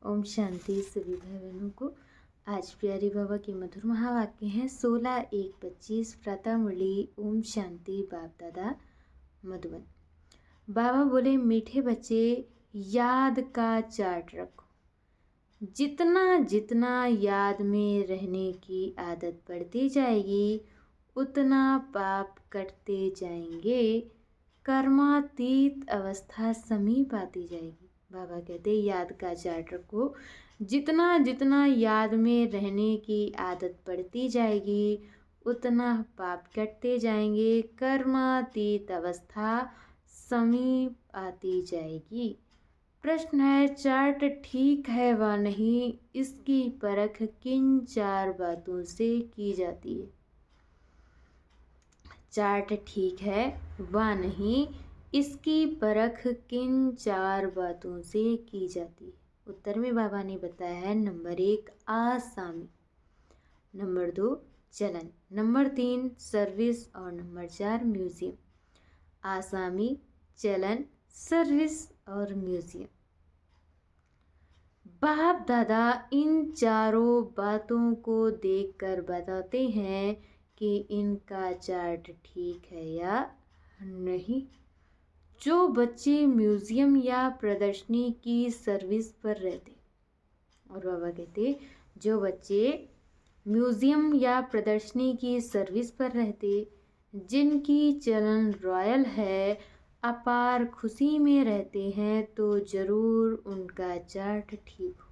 ओम शांति। सभी भाई बहनों को आज प्यारी बाबा के मधुर महावाक्य हैं 16-1-25 प्रातः मुरली। ओम शांति। बाप दादा मधुबन। बाबा बोले, मीठे बच्चे याद का चार्ट रखो। जितना जितना याद में रहने की आदत पड़ती जाएगी उतना पाप कटते जाएंगे, कर्मातीत अवस्था समीप आती जाएगी। बाबा कहते याद का चार्ट रखो। जितना जितना याद में रहने की आदत पड़ती जाएगी उतना पाप कटते जाएंगे, कर्मातीत अवस्था समीप आती जाएगी। प्रश्न है, चार्ट ठीक है व नहीं, इसकी परख किन 4 बातों से की जाती है? चार्ट ठीक है व नहीं, इसकी परख किन 4 बातों से की जाती है? उत्तर में बाबा ने बताया है, नंबर 1 आसामी, नंबर 2 चलन, नंबर 3 सर्विस और नंबर 4 म्यूजियम। आसामी, चलन, सर्विस और म्यूजियम। बाप दादा इन चारों बातों को देखकर बताते हैं कि इनका चार्ट ठीक है या नहीं। जो बच्चे म्यूजियम या प्रदर्शनी की सर्विस पर रहते, और बाबा कहते जो बच्चे म्यूजियम या प्रदर्शनी की सर्विस पर रहते, जिनकी चलन रॉयल है, अपार खुशी में रहते हैं, तो जरूर उनका चार्ट ठीक हो,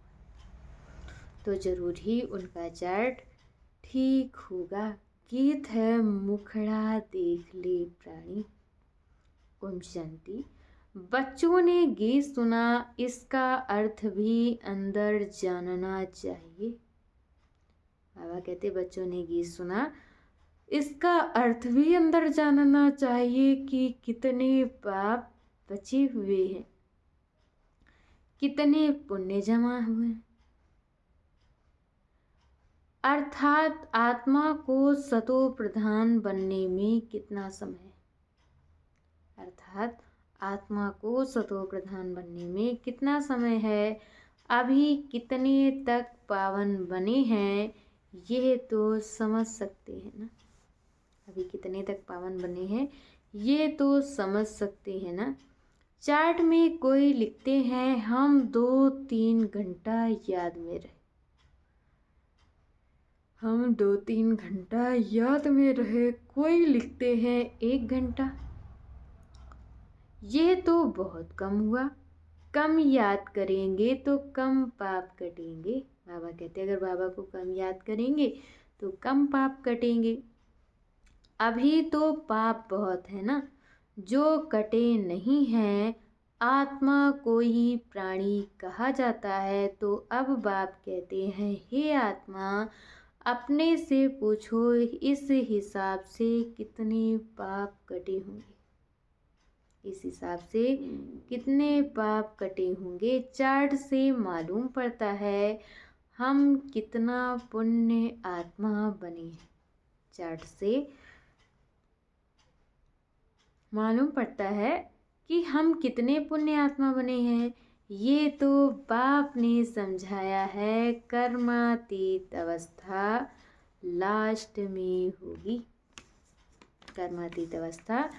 तो जरूर ही उनका चार्ट ठीक होगा। गीत है मुखड़ा देख ले प्राणी। ओम शांति। बच्चों ने गीत सुना, इसका अर्थ भी अंदर जानना चाहिए। बाबा कहते बच्चों ने गीत सुना, इसका अर्थ भी अंदर जानना चाहिए कि कितने पाप बचे हुए हैं, कितने पुण्य जमा हुए हैं। अर्थात आत्मा को सतो प्रधान बनने में कितना समय है? अर्थात आत्मा को सतो प्रधान बनने में कितना समय है? अभी कितने तक पावन बने हैं, यह तो समझ सकते हैं ना। अभी कितने तक पावन बने हैं ये तो समझ सकते हैं ना। चार्ट में कोई लिखते हैं हम 2-3 घंटा याद में रहे, हम 2-3 घंटा याद में रहे। कोई लिखते हैं 1 घंटा। ये तो बहुत कम हुआ। कम याद करेंगे तो कम पाप कटेंगे। बाबा कहते अगर बाबा को कम याद करेंगे तो कम पाप कटेंगे। अभी तो पाप बहुत है ना, जो कटे नहीं हैं। आत्मा को ही प्राणी कहा जाता है। तो अब बाप कहते हैं, हे आत्मा, अपने से पूछो इस हिसाब से कितने पाप कटे होंगे, इस हिसाब से कितने पाप कटे होंगे। चार्ट से मालूम पड़ता है हम कितना पुण्य आत्मा बने हैं। चार्ट से मालूम पड़ता है कि हम कितने पुण्य आत्मा बने हैं। ये तो बाप ने समझाया है, कर्मातीत अवस्था लास्ट में होगी, कर्मातीत अवस्था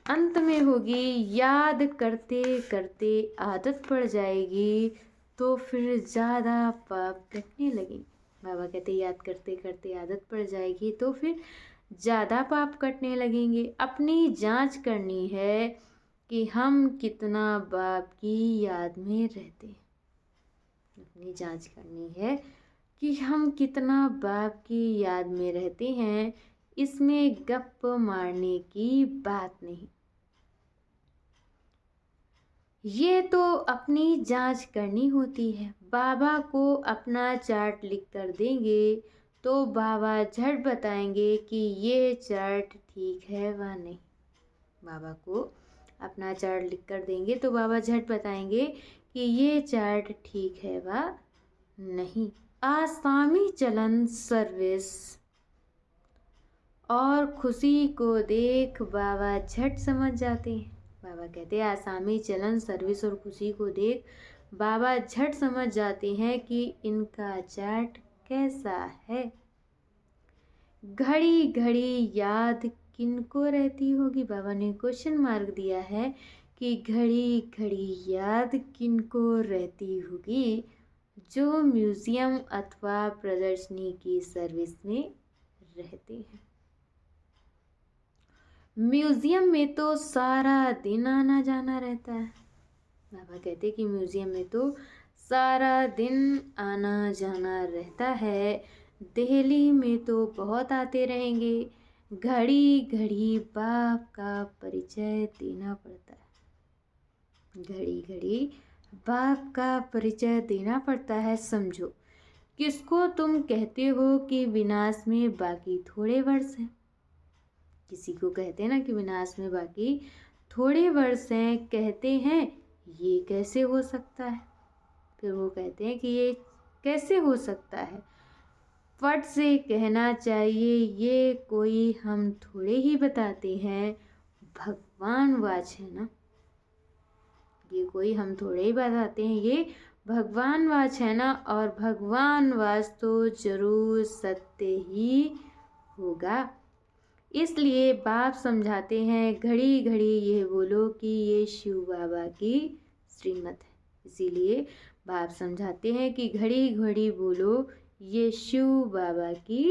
अंत में होगी। याद करते करते आदत पड़ जाएगी तो फिर ज़्यादा पाप कटने लगेंगे। बाबा कहते याद करते करते आदत पड़ जाएगी तो फिर ज़्यादा पाप कटने लगेंगे। अपनी जांच करनी है कि हम कितना बाप की याद में रहते हैं। अपनी जांच करनी है कि हम कितना बाप की याद में रहते हैं। इसमें गप मारने की बात नहीं। ये तो अपनी जांच करनी होती है। बाबा को अपना चार्ट लिख कर देंगे तो बाबा झट बताएंगे कि ये चार्ट ठीक है व नहीं। बाबा को अपना चार्ट लिख कर देंगे तो बाबा झट बताएंगे कि ये चार्ट ठीक है व नहीं। आसामी चलन सर्विस और खुशी को देख बाबा झट समझ जाते हैं। बाबा कहते हैं आसामी चलन सर्विस और खुशी को देख बाबा झट समझ जाते हैं कि इनका चार्ट कैसा है। घड़ी घड़ी याद किनको रहती होगी? बाबा ने क्वेश्चन मार्क दिया है कि घड़ी घड़ी याद किनको रहती होगी जो म्यूजियम अथवा प्रदर्शनी की सर्विस में रहते हैं। म्यूजियम में तो सारा दिन आना जाना रहता है। बाबा कहते कि म्यूजियम में तो सारा दिन आना जाना रहता है। दिल्ली में तो बहुत आते रहेंगे। घड़ी घड़ी बाप का परिचय देना पड़ता है। घड़ी घड़ी बाप का परिचय देना पड़ता है। समझो, किसको तुम कहते हो कि विनाश में बाकी थोड़े वर्ष हैं? किसी को कहते हैं ना कि विनाश में बाकी थोड़े वर्ष हैं, कहते हैं ये कैसे हो सकता है? फिर वो कहते हैं कि ये कैसे हो सकता है? फट से कहना चाहिए ये कोई हम थोड़े ही बताते हैं, भगवान वाच है ना। ये कोई हम थोड़े ही बताते हैं, ये भगवान वाच है ना। और भगवान वाच तो जरूर सत्य ही होगा। इसलिए बाप समझाते हैं घड़ी घड़ी ये बोलो कि ये शिव बाबा की श्रीमत है। इसीलिए बाप समझाते हैं कि घड़ी घड़ी बोलो ये शिव बाबा की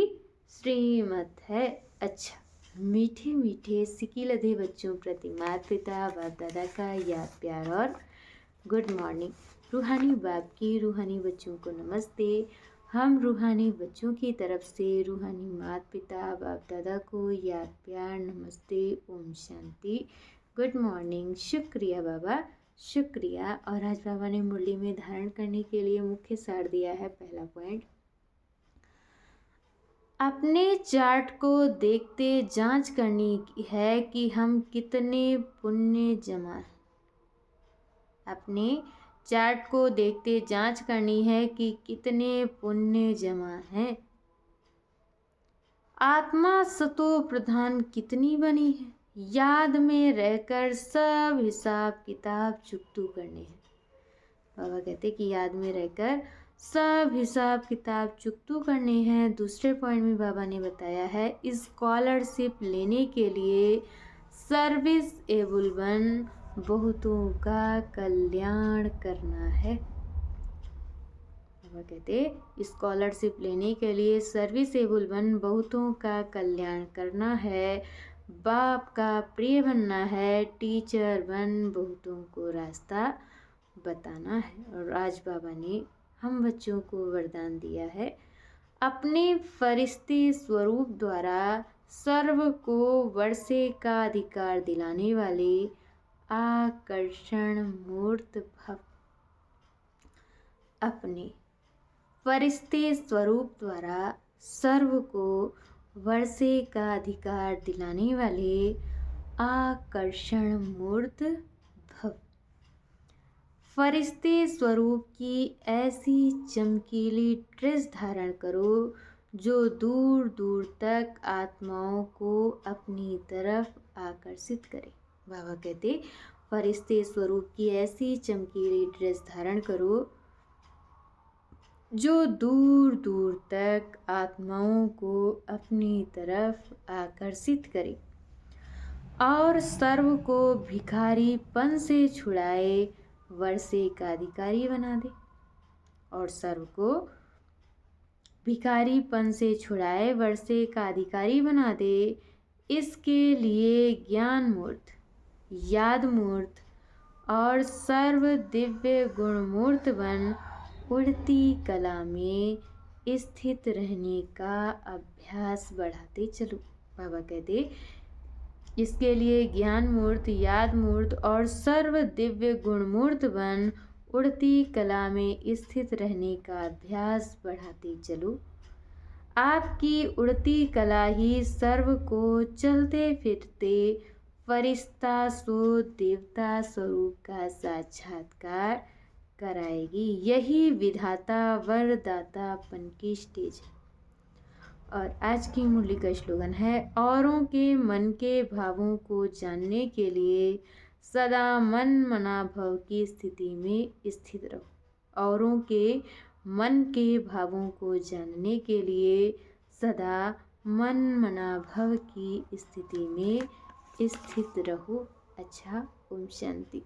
श्रीमत है। अच्छा, मीठे मीठे सिकिलधे बच्चों प्रति माता पिता बाप दादा का याद प्यार और गुड मॉर्निंग। रूहानी बाप की रूहानी बच्चों को नमस्ते। हम रूहानी बच्चों की तरफ से रूहानी माता पिता बाप दादा को याद प्यार नमस्ते, ओम शांति, गुड मॉर्निंग। शुक्रिया बाबा, शुक्रिया। और आज बाबा ने मुरली में धारण करने के लिए मुख्य सार दिया है। पहला पॉइंट, अपने चार्ट को देखते जांच करनी है कि हम कितने पुण्य जमा हैं। अपने चार्ट को देखते जांच करनी है कि कितने पुण्य जमा हैं। आत्मा सतो प्रधान कितनी बनी है? याद में रहकर सब हिसाब किताब चुकतू करने हैं। बाबा कहते कि याद में रहकर सब हिसाब किताब चुकतू करने हैं। दूसरे पॉइंट में बाबा ने बताया है स्कॉलरशिप लेने के लिए सर्विस एबल बन बहुतों का कल्याण करना है। बाबा कहते स्कॉलरशिप लेने के लिए सर्विस एबल बन बहुतों का कल्याण करना है, बाप का प्रिय बनना है, टीचर बन बहुतों को रास्ता बताना है। और आज बाबा ने हम बच्चों को वरदान दिया है अपने फरिश्ते स्वरूप द्वारा सर्व को वर्षे का अधिकार दिलाने वाले आकर्षण मूर्त भव। अपने फरिश्ते स्वरूप द्वारा सर्व को वर्षे का अधिकार दिलाने वाले आकर्षण मूर्त भव। फरिश्ते स्वरूप की ऐसी चमकीली ड्रेस धारण करो जो दूर दूर तक आत्माओं को अपनी तरफ आकर्षित करे। बाबा कहते फरिश्ते स्वरूप की ऐसी चमकीली ड्रेस धारण करो जो दूर दूर तक आत्माओं को अपनी तरफ आकर्षित करे और सर्व को भिखारीपन से छुड़ाए वर्षे का अधिकारी बना दे। और सर्व को भिखारीपन से छुड़ाए वर्षे का अधिकारी बना दे। इसके लिए ज्ञान मूर्त, याद मूर्त और सर्व दिव्य गुण मूर्त बन उड़ती कला में स्थित रहने का अभ्यास बढ़ाते चलो। बाबा कहते इसके लिए ज्ञान मूर्त, याद मूर्त और सर्व दिव्य गुण मूर्त बन उड़ती कला में स्थित रहने का अभ्यास बढ़ाते चलो। आपकी उड़ती कला ही सर्व को चलते फिरते फरिश्ता सो देवता स्वरूप का साक्षात्कार कराएगी। यही विधाता वरदातापन की स्टेज है। और आज की मुरली का स्लोगन है औरों के मन के भावों को जानने के लिए सदा मन मना भव की स्थिति में स्थित रहो। औरों के मन के भावों को जानने के लिए सदा मन मनाभव की स्थिति में स्थित रहो। अच्छा, ओम शांति।